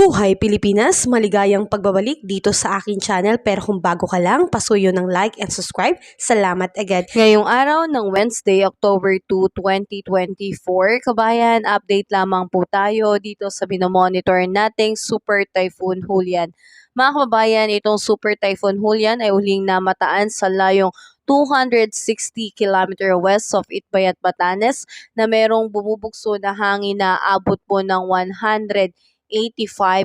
Mabuhay Pilipinas! Maligayang pagbabalik dito sa aking channel, pero kung bago ka lang, pasuyo ng like and subscribe. Salamat agad. Ngayong araw ng Wednesday, October 2, 2024, kabayan, update lamang po tayo dito sa binomonitor nating Super Typhoon Julian. Mga kababayan, itong Super Typhoon Julian ay huling namataan sa layong 260 km west of Itbayat, Batanes, na merong bumubugso na hangin na abot po ng 185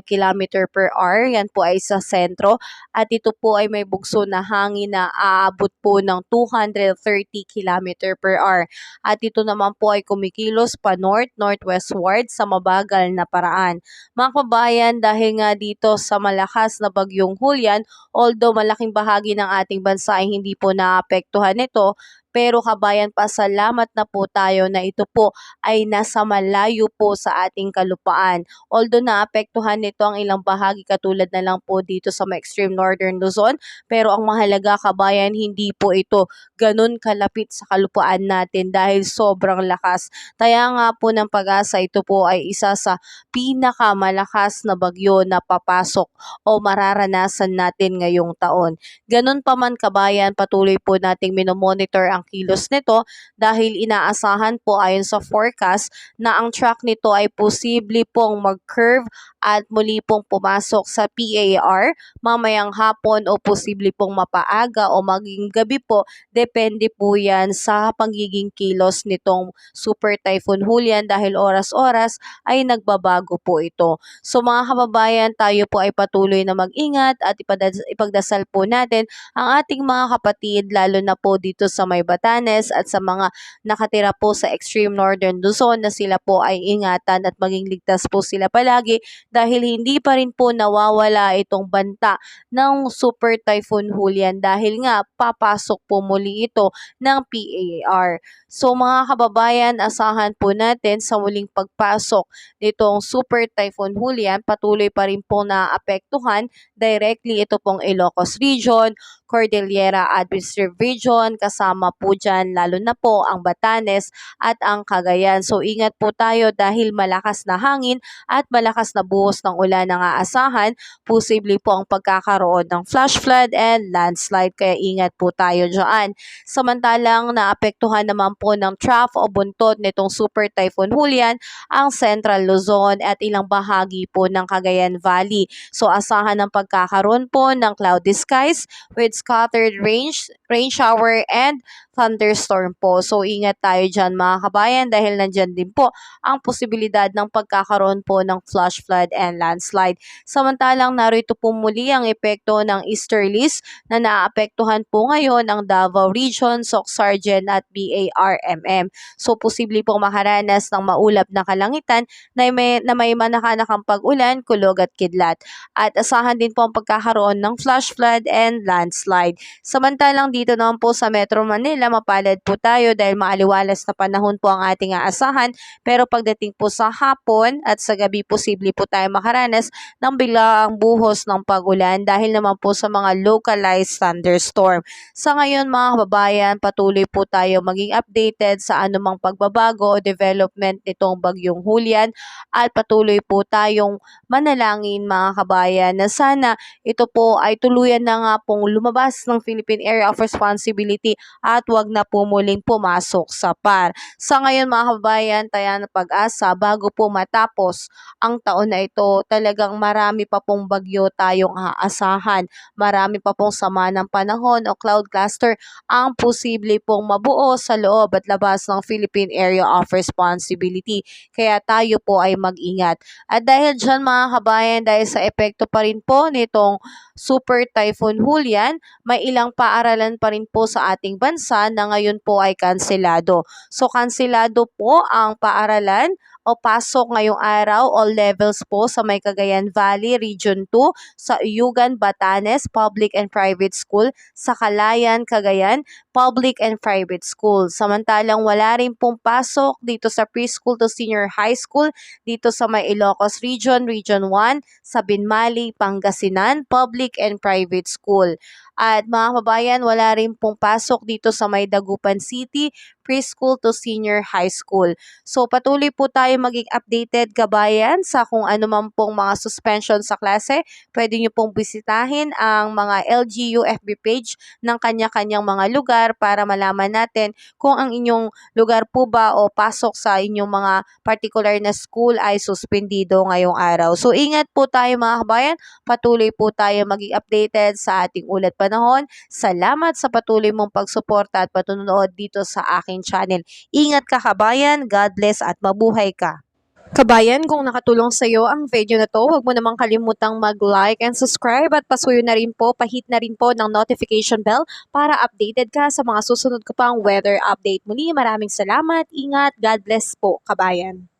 km per hour. Yan po ay sa sentro. At ito po ay may bugso na hangin na aabot po ng 230 km per hour. At ito naman po ay kumikilos pa north-northwestward sa mabagal na paraan. Mga kabayan, dahil nga dito sa malakas na bagyong Julian, although malaking bahagi ng ating bansa ay hindi po naapektuhan nito, pero kabayan, pasalamat na po tayo na ito po ay nasa malayo po sa ating kalupaan. Although naapektuhan nito ang ilang bahagi katulad na lang po dito sa extreme northern Luzon, pero ang mahalaga kabayan, hindi po ito ganun kalapit sa kalupaan natin dahil sobrang lakas. Kaya nga po ng Pag-asa, ito po ay isa sa pinakamalakas na bagyo na papasok o mararanasan natin ngayong taon. Ganun pa man kabayan, patuloy po nating minomonitor ang kilos nito dahil inaasahan po ayon sa forecast na ang track nito ay posible pong mag-curve at muli pong pumasok sa PAR mamayang hapon o posible pong mapaaga o maging gabi po. Depende po yan sa pagiging kilos nitong Super Typhoon Julian dahil oras-oras ay nagbabago po ito. So mga kababayan, tayo po ay patuloy na mag-ingat at ipagdasal po natin ang ating mga kapatid, lalo na po dito sa may Batanes at sa mga nakatira po sa extreme northern Luzon, na sila po ay ingatan at maging ligtas po sila palagi dahil hindi pa rin po nawawala itong banta ng Super Typhoon Julian dahil nga papasok po muli ito ng PAR. So mga kababayan, asahan po natin sa muling pagpasok nitong Super Typhoon Julian, patuloy pa rin po naapektuhan directly ito pong Ilocos Region, Cordillera Administrative Region, kasama po dyan lalo na po ang Batanes at ang Cagayan. So ingat po tayo dahil malakas na hangin at malakas na buhos ng ulan ang aasahan. Posible po ang pagkakaroon ng flash flood and landslide, kaya ingat po tayo dyan. Samantalang naapektuhan naman po ng trough o buntot nitong Super Typhoon Julian ang Central Luzon at ilang bahagi po ng Cagayan Valley. So asahan ng pagkakaroon po ng cloudy skies with scattered rain shower and thunderstorm po. So ingat tayo dyan mga kabayan dahil nandyan din po ang posibilidad ng pagkakaroon po ng flash flood and landslide. Samantalang narito po muli ang epekto ng easterlies na naapektuhan po ngayon ang Davao Region, Soc-Sargen at BARMM. So posible pong makaranas ng maulap na kalangitan na may manakanakang pag-ulan, kulog at kidlat. At asahan din po ang pagkakaroon ng flash flood and landslide. Samantalang dito naman po sa Metro Manila, mapalad po tayo dahil maaliwalas na panahon po ang ating aasahan, pero pagdating po sa hapon at sa gabi, posible po tayo makaranas ng biglaang buhos ng pag-ulan dahil naman po sa mga localized thunderstorm. Sa ngayon mga kababayan, patuloy po tayo maging updated sa anumang pagbabago o development nitong bagyong Julian at patuloy po tayong manalangin mga kabayan na sana ito po ay tuluyan na nga pong lumabas ng Philippine Area of Responsibility at wag na po muling pumasok sa PAR. Sa ngayon mga kababayan, tayo na Pag-asa, bago po matapos ang taon na ito, talagang marami pa pong bagyo tayong aasahan. Marami pa pong sama ng panahon o cloud cluster ang posible pong mabuo sa loob at labas ng Philippine Area of Responsibility. Kaya tayo po ay mag-ingat. At dahil dyan mga kabayan, dahil sa epekto pa rin po nitong Super Typhoon Julian, may ilang paaralan pa rin po sa ating bansa na ngayon po ay kanselado. So kanselado po ang paaralan o pasok ngayong araw, all levels po sa may Cagayan Valley, Region 2, sa Uyugan, Batanes, Public and Private School, sa Calayan, Cagayan, Public and Private School. Samantalang wala rin pong pasok dito sa preschool to senior high school, dito sa may Ilocos Region, Region 1, sa Binmali, Pangasinan, Public and Private School. At mga kababayan, wala rin pong pasok dito sa may Dagupan City, preschool to senior high school. So patuloy po tayo maging updated kabayan sa kung ano man pong mga suspension sa klase. Pwede nyo pong bisitahin ang mga LGU FB page ng kanya-kanyang mga lugar para malaman natin kung ang inyong lugar po ba o pasok sa inyong mga particular na school ay suspendido ngayong araw. So ingat po tayo mga kabayan, patuloy po tayo maging updated sa ating ulat panahon. Salamat sa patuloy mong pagsuporta at patunood dito sa aking channel. Ingat ka kabayan, God bless at mabuhay ka. Kabayan, kung nakatulong sa iyo ang video na to, huwag mo namang kalimutang mag-like and subscribe at pasuyo na rin po, pahit na rin po ng notification bell para updated ka sa mga susunod ko pang weather update. Muli, maraming salamat, ingat, God bless po, kabayan.